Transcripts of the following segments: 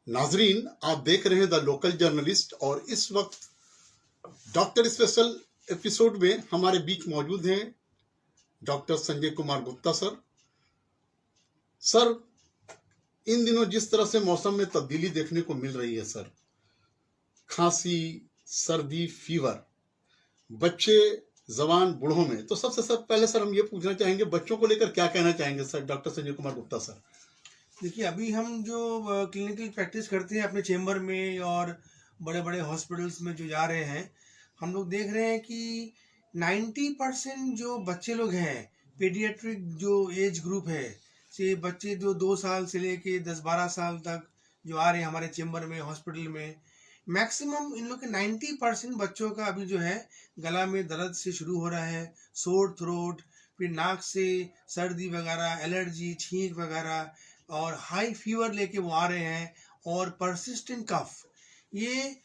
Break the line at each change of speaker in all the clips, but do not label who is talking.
नाजरीन, आप देख रहे हैं द लोकल जर्नलिस्ट और इस वक्त डॉक्टर स्पेशल एपिसोड में हमारे बीच मौजूद हैं doctor Sanjay Kumar Gupta sir. Sir, इन दिनों जिस तरह से मौसम में तब्दीली देखने को मिल रही है सर, खांसी, सर्दी, फीवर, बच्चे, जवान, बूढ़ों में, तो सबसे पहले सर हम ये पूछना चाहेंगे, बच्चों को लेकर क्या कहना चाहेंगे sir, doctor Sanjay Kumar Gupta sir.
देखिए, अभी हम जो क्लिनिकल प्रैक्टिस करते हैं अपने चेम्बर में और बड़े बड़े हॉस्पिटल्स में जो जा रहे हैं, हम लोग देख रहे हैं कि 90% जो बच्चे लोग हैं, पीडियाट्रिक जो एज ग्रुप है, से बच्चे जो 2 साल से लेके 10-12 साल तक जो आ रहे हैं हमारे चेम्बर में, हॉस्पिटल में, मैक्सिमम इन लोग के 90% बच्चों का अभी जो है गला में दर्द से शुरू हो रहा है, सोर थ्रोट, फिर नाक से सर्दी वगैरह, एलर्जी, छींक वगैरह और हाई फीवर लेके वो आ रहे हैं और परसिस्टेंट कफ, ये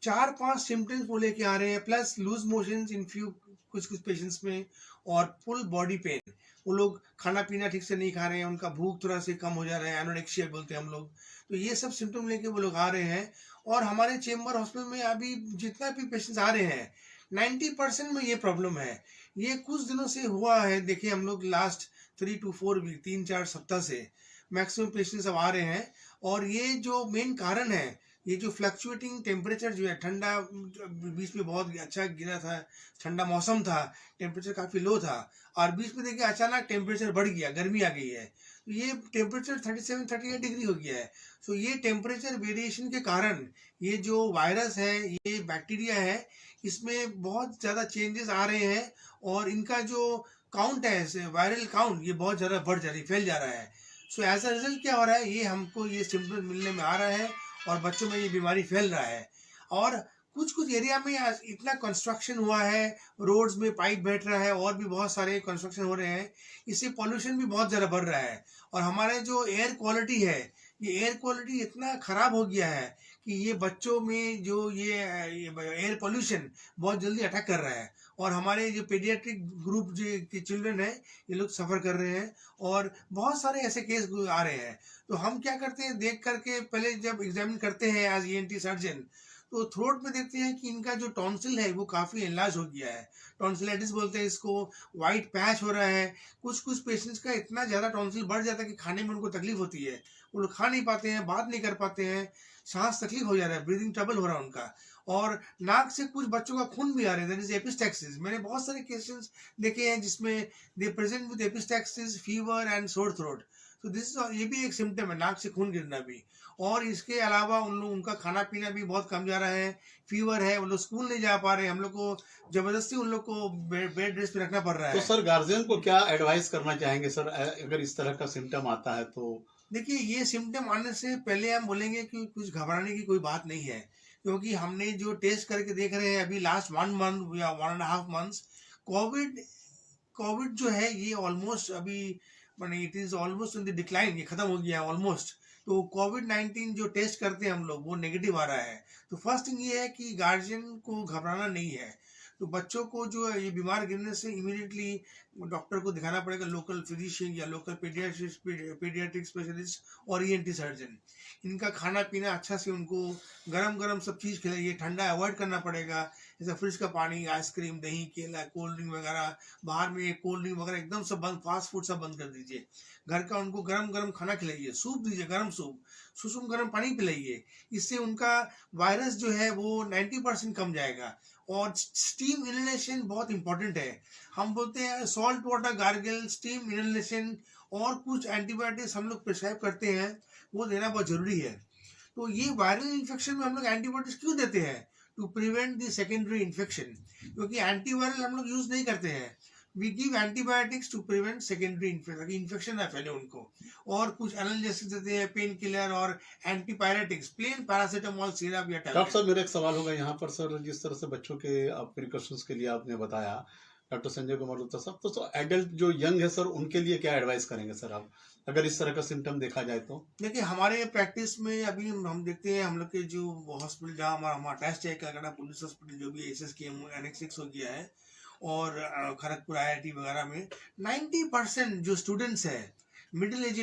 4-5 सिम्टम्स वो लेके आ रहे हैं, plus loose motions in few कुछ पेशेंट्स में और फुल बॉडी पेन। वो लोग खाना पीना ठीक से नहीं खा रहे हैं, उनका भूख थोड़ा से कम हो जा रहा है, एनोरेक्सिया बोलते हैं हम लोग। तो ये सब सिम्टम लेके वो लोग आ रहे हैं और हमारे चेम्बर हॉस्पिटल में अभी जितना भी पेशेंट्स आ रहे हैं 90% में ये प्रॉब्लम है। ये कुछ दिनों से हुआ है, देखिए हम लोग लास्ट 3 to 4 वीक, 3-4 सप्ताह से मैक्सिमम पेशेंट्स अब आ रहे हैं। और ये जो मेन कारण है, ये जो फ्लक्चुएटिंग टेम्परेचर जो है, ठंडा बीच में बहुत अच्छा गिरा था, ठंडा मौसम था, टेम्परेचर काफ़ी लो था और बीच में देखिए अचानक टेम्परेचर बढ़ गया, गर्मी आ गई है, तो ये टेम्परेचर 37-38 डिग्री हो गया है। सो ये टेम्परेचर वेरिएशन के कारण ये जो वायरस है, ये बैक्टीरिया है, इसमें बहुत ज़्यादा चेंजेस आ रहे हैं और इनका जो काउंट है, वायरल काउंट, ये बहुत ज़्यादा बढ़ जा रही, फैल जा रहा है। सो एज अ रिजल्ट क्या हो रहा है, ये हमको ये सिम्टम मिलने में आ रहा है और बच्चों में ये बीमारी फैल रहा है। और कुछ कुछ एरिया में आज इतना कंस्ट्रक्शन हुआ है, रोड्स में पाइप बैठ रहा है और भी बहुत सारे कंस्ट्रक्शन हो रहे हैं, इससे पॉल्यूशन भी बहुत ज़्यादा बढ़ रहा है। और हमारे जो एयर क्वालिटी है, ये एयर क्वालिटी इतना ख़राब हो गया है कि ये बच्चों में जो ये एयर पोल्यूशन बहुत जल्दी अटैक कर रहा है और हमारे जो पीडियाट्रिक ग्रुप जो के चिल्ड्रन है, ये लोग सफ़र कर रहे हैं और बहुत सारे ऐसे केस आ रहे हैं। तो हम क्या करते हैं, देख करके पहले जब एग्जामिन करते हैं एज ईएनटी सर्जन, तो थ्रोट में देखते हैं कि इनका जो टॉन्सिल है वो काफ़ी एनलार्ज हो गया है, टॉन्सिलाइटिस बोलते हैं इसको, वाइट पैच हो रहा है। कुछ कुछ पेशेंट्स का इतना ज़्यादा टॉन्सिल बढ़ जाता है कि खाने में उनको तकलीफ होती है, वो लोग खा नहीं पाते हैं, बात नहीं कर पाते हैं, सांस तकलीफ हो जा रहा है, ब्रीदिंग ट्रबल हो रहा है उनका। और नाक से कुछ बच्चों का खून भी आ रहा है, दैट इज एपिस्टैक्सिस। मैंने बहुत सारे केसेस देखे हैं जिसमें दे present with epistaxis, fever and sore throat. तो दिस, ये भी एक सिम्टम है, नाक से खून गिरना भी। और इसके अलावा उन लोग, उनका खाना पीना भी बहुत कम जा रहा है, फीवर है, वो लोग स्कूल नहीं जा पा रहे, हम लोग को जबरदस्ती उन लोग को बेड रेस्ट पे रखना पड़ रहा
तो
है।
सर, गार्जियन को क्या एडवाइस करना चाहेंगे सर, अगर इस तरह का सिम्टम आता है तो?
देखिए, ये सिम्टम आने से पहले हम बोलेंगे कि कुछ घबराने की कोई बात नहीं है, क्योंकि हमने जो टेस्ट करके देख रहे हैं अभी लास्ट 1 मंथ या 1.5 मंथ्स, कोविड कोविड जो है ये ऑलमोस्ट अभी, माने it is almost in the decline, ये खत्म हो गया है ऑलमोस्ट। तो कोविड-19 जो टेस्ट करते हैं हम लोग, वो नेगेटिव आ रहा है। तो फर्स्ट थिंग ये है कि गार्जियन को घबराना नहीं है। तो बच्चों को जो है ये बीमार गिरने से इमीडिएटली डॉक्टर को दिखाना पड़ेगा, लोकल फिजिशियन या लोकल पीडियाट्रिक स्पेशलिस्ट और ईएनटी सर्जन। इनका खाना पीना अच्छा से, उनको गरम गरम सब चीज़ खिलाइए, ठंडा अवॉइड करना पड़ेगा, जैसे फ्रिज का पानी, आइसक्रीम, दही, केला, कोल्ड ड्रिंक वगैरह, बाहर में कोल्ड ड्रिंक वगैरह एकदम सब बंद, फास्ट फूड सब बंद कर दीजिए। घर का उनको गरम गरम खाना खिलाइए, सूप दीजिए, गरम सूप, सुसुम गरम पानी पिलाइए। इससे उनका वायरस जो है वो 90% कम जाएगा। और स्टीम इनहेलेशन बहुत इंपॉर्टेंट है। हम बोलते हैं salt water gargle, steam inhalation और कुछ एंटीबायोटिक्स हम लोग प्रिस्क्राइब करते हैं, वो देना बहुत जरूरी है। तो ये वायरल इन्फेक्शन में हम लोग एंटीबायोटिक्स क्यों देते हैं? To prevent the secondary infection, क्योंकि एंटीवायरल हम लोग यूज नहीं करते हैं। We give antibiotics to prevent secondary infection, infection ना फैले उनको। और कुछ एनाल्जेसिक देते हैं, पेन किलर और एंटीपायरेटिक्स, प्लेन पैरासीटामोल सिरप या
डॉक्टर
टैबलेट।
साहब, मेरा एक सवाल होगा यहाँ पर सर, जिस तरह से बच्चों के आप प्रिकॉशंस के लिए आपने बताया डॉक्टर संजय कुमार गुप्ता साहब, तो एडल्ट जो यंग है सर, उनके लिए क्या एडवाइस करेंगे सर आप, अगर इस तरह का सिम्टम देखा जाए तो?
देखिए, हमारे प्रैक्टिस में अभी हम देखते हैं, हम लोग के जो हॉस्पिटल जहाँ हमारा हमारा अटैच है, कलकत्ता पुलिस हॉस्पिटल जो भी एसएसकेएम एनेक्स 6 हो गया है, और खड़गपुर आईआईटी वगैरह में 90% जो स्टूडेंट्स हैं, मिडिल एज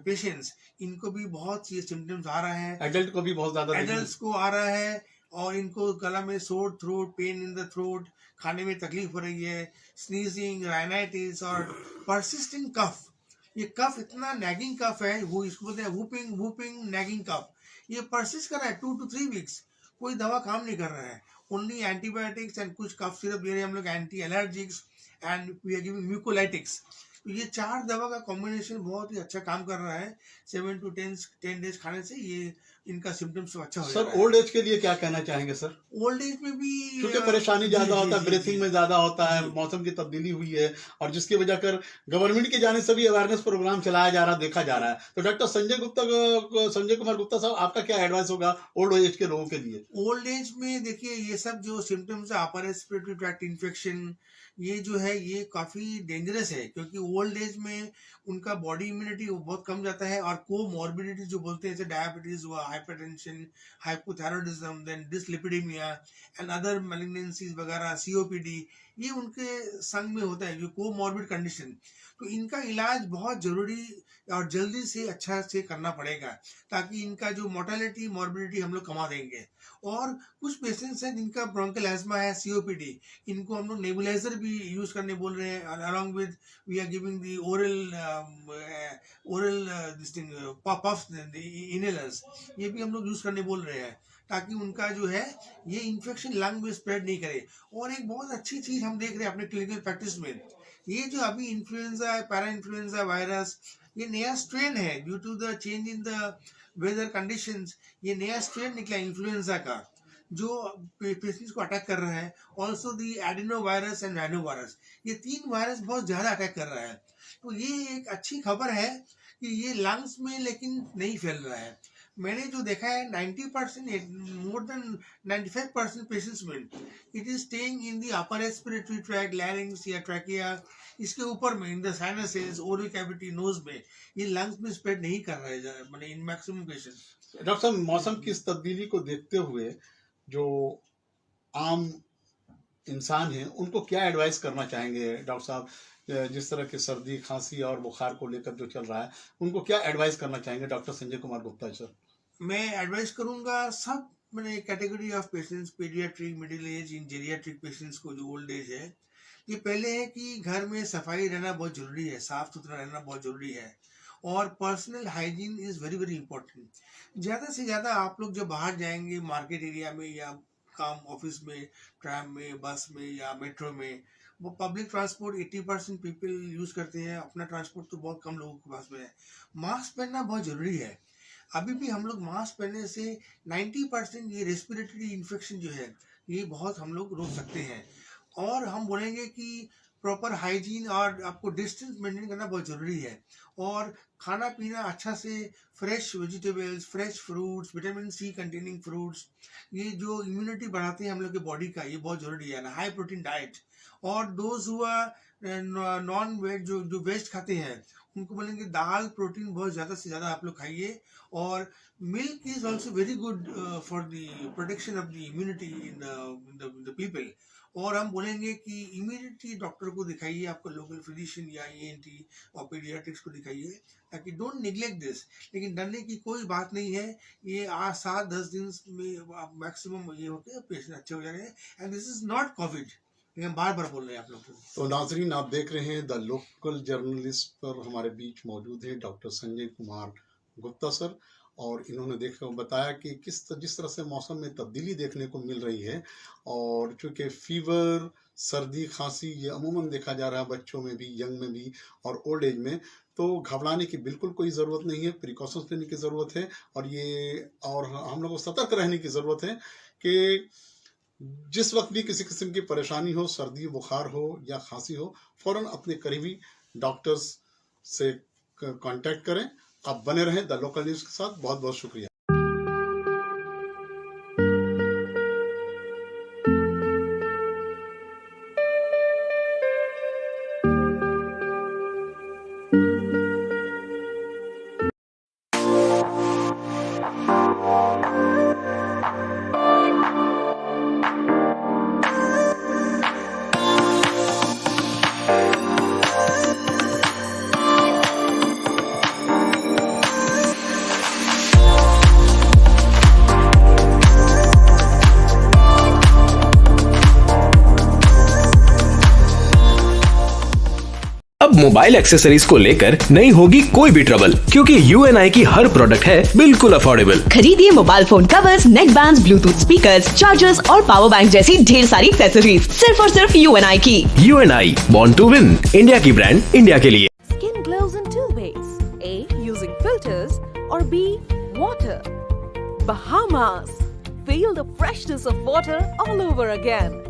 पेशेंट्स, इनको भी बहुत ये सिम्टम्स आ रहा है।
एडल्ट को भी बहुत ज्यादा देखने
एडल्ट्स को आ रहा है और इनको गला में sore throat, pain in the throat, खाने में तकलीफ हो रही है, स्नीजिंग, राइनाइटिस और परसिस्टेंट कफ। ये कफ इतना नैगिंग कफ है, वो इसको बोलते हैं वूपिंग वूपिंग नैगिंग कफ। ये परसिस्ट कर रहा है 2 to 3 वीक्स, कोई दवा काम नहीं कर रहा है। ओनली एंटीबायोटिक्स एंड कुछ कफ सिरप दे रहे हैं हम लोग, anti allergics and we are giving mucolytics. तो ये 4 दवा का कॉम्बिनेशन बहुत ही अच्छा काम कर रहा है। 7 to 10 डेज खाने से ये इनका सिम्टम्स अच्छा हो
सर।
जाता है।
ओल्ड एज के लिए क्या कहना चाहेंगे सर?
ओल्ड एज में भी
क्योंकि परेशानी ज्यादा होता है, ब्रीथिंग में ज्यादा होता है,
जी।
मौसम की तब्दीली हुई है और जिसकी वजह कर गवर्नमेंट की जाने से भी अवेयरनेस प्रोग्राम चलाया जा रहा, देखा जा रहा है। तो डॉक्टर संजय कुमार गुप्ता साहब, आपका क्या एडवाइस होगा ओल्ड एज के लोगों के लिए?
ओल्ड एज में देखिए ये सब जो सिम्टम्स है, अपर रेस्पिरेटरी ट्रैक्ट इन्फेक्शन, ये जो है ये काफ़ी डेंजरस है, क्योंकि ओल्ड एज में उनका बॉडी इम्यूनिटी बहुत कम जाता है और कोमॉर्बिडिटी जो बोलते हैं, जैसे डायबिटीज हुआ, hypertension, hypothyroidism, then dyslipidemia and other malignancies वगैरह, सीओपीडी, ये उनके संग में होता है, जो कोमॉर्बिड कंडीशन। तो इनका इलाज बहुत ज़रूरी और जल्दी से अच्छा से करना पड़ेगा, ताकि इनका जो मोर्टेलिटी मॉर्बिडिटी हम लोग कमा देंगे। और कुछ पेशेंट्स हैं जिनका ब्रोंकल एस्मा है, सीओपीडी, इनको हम लोग नेबुलाइजर भी यूज़ करने बोल रहे हैं, along with we are giving the oral this thing puffs, inhalers, ये भी हम लोग यूज़ करने बोल रहे हैं, ताकि उनका जो है ये इन्फेक्शन लंग में स्प्रेड नहीं करे। और एक बहुत अच्छी चीज़ हम देख रहे हैं अपने क्लिनिकल प्रैक्टिस में, ये जो अभी इन्फ्लुएंजा, पैरा इन्फ्लुएंजा वायरस, ये नया स्ट्रेन है due to the change in the weather conditions. ये नया स्ट्रेन निकला इन्फ्लुएंजा का, जो पेशेंट्स को अटैक कर रहा है। Also the adeno virus and rhino virus, ये 3 वायरस बहुत ज़्यादा अटैक कर रहा है। तो ये एक अच्छी खबर है कि ये लंग्स में लेकिन नहीं फैल रहा है। मैंने जो देखा है 90%, मोर देन 95% पेशेंट्स में it is staying in the upper respiratory tract, larynx या ट्रैकिया, इसके ऊपर में in the sinuses, oral cavity, nose में, ये लंग्स में स्प्रेड नहीं कर रहा है, मतलब इन मैक्सिमम पेशेंट्स।
डॉक्टर साहब, मौसम की इस तब्दीली को देखते हुए जो आम इंसान हैं उनको क्या एडवाइस करना चाहेंगे डॉक्टर साहब? जिस तरह की सर्दी, खांसी और बुखार को लेकर जो चल रहा है, उनको क्या एडवाइस करना चाहेंगे डॉक्टर संजय कुमार गुप्ता सर?
मैं एडवाइस करूंगा सब मैंने category of patients, paediatric, middle age, in geriatric patients को जो ओल्ड एज है, ये पहले है कि घर में सफाई रहना बहुत ज़रूरी है, साफ़ सुथरा रहना बहुत ज़रूरी है, और personal hygiene is very very important. ज़्यादा से ज़्यादा आप लोग जब बाहर जाएंगे मार्केट एरिया में या काम ऑफिस में, ट्रैम में, बस में या मेट्रो में, वो पब्लिक ट्रांसपोर्ट 80% पीपल यूज़ करते हैं, अपना ट्रांसपोर्ट तो बहुत कम लोगों के पास में है। मास्क पहनना बहुत ज़रूरी है। अभी भी हम लोग मास्क पहनने से 90% ये रेस्पिरेटरी इन्फेक्शन जो है ये बहुत हम लोग रोक सकते हैं। और हम बोलेंगे कि प्रॉपर हाइजीन और आपको डिस्टेंस मेंटेन करना बहुत ज़रूरी है, और खाना पीना अच्छा से, fresh vegetables, fresh fruits, vitamin C containing fruits, ये जो इम्यूनिटी बढ़ाते हैं हम लोग के बॉडी का, ये बहुत ज़रूरी है ना। हाई प्रोटीन डाइट, और दोज हुआ नॉन वेज, जो वेज खाते हैं, उनको बोलेंगे दाल, प्रोटीन बहुत ज़्यादा से ज़्यादा आप लोग खाइए। और milk is also very good for the protection of the immunity in the people. और हम बोलेंगे कि इमीडिएटली डॉक्टर को दिखाइए, आपका लोकल फिजिशियन या ईएनटी और पीडियाट्रिक्स को दिखाइए, ताकि डोंट निगलेक्ट दिस। लेकिन डरने की कोई बात नहीं है, ये 7-10 दिन में मैक्सिमम ये होते हैं, पेशेंट अच्छे हो जा रहे हैं, and this is not Covid, हम बार बार बोल रहे हैं आप लोग को।
तो नाजरीन, आप देख रहे हैं द लोकल जर्नलिस्ट पर हमारे बीच मौजूद है डॉक्टर संजय कुमार गुप्ता सर, और इन्होंने बताया कि जिस तरह से मौसम में तब्दीली देखने को मिल रही है, और चूँकि फीवर, सर्दी, खांसी ये अमूमन देखा जा रहा है बच्चों में भी, यंग में भी और ओल्ड एज में, तो घबराने की बिल्कुल कोई ज़रूरत नहीं है, प्रिकॉशंस लेने की ज़रूरत है, और हम लोगों को सतर्क रहने की ज़रूरत है कि जिस वक्त भी किसी किस्म की परेशानी हो, सर्दी, बुखार हो या खांसी हो, फ़ौरन अपने करीबी डॉक्टर्स से कांटेक्ट करें। आप बने रहें द लोकल न्यूज़ के साथ। बहुत बहुत शुक्रिया।
अब मोबाइल एक्सेसरीज को लेकर नहीं होगी कोई भी ट्रबल, क्योंकि UNI की हर प्रोडक्ट है बिल्कुल अफोर्डेबल।
खरीदिए मोबाइल फोन कवर्स, नेक बैंड्स, ब्लूटूथ स्पीकर्स, चार्जर्स और पावर बैंक जैसी ढेर सारी एक्सेसरीज सिर्फ और सिर्फ UNI की।
UNI, born to win, India की ब्रांड इंडिया के लिए।
Skin glows in two ways. A. Using filters or B. Water. Bahamas. Feel the freshness of water all over again.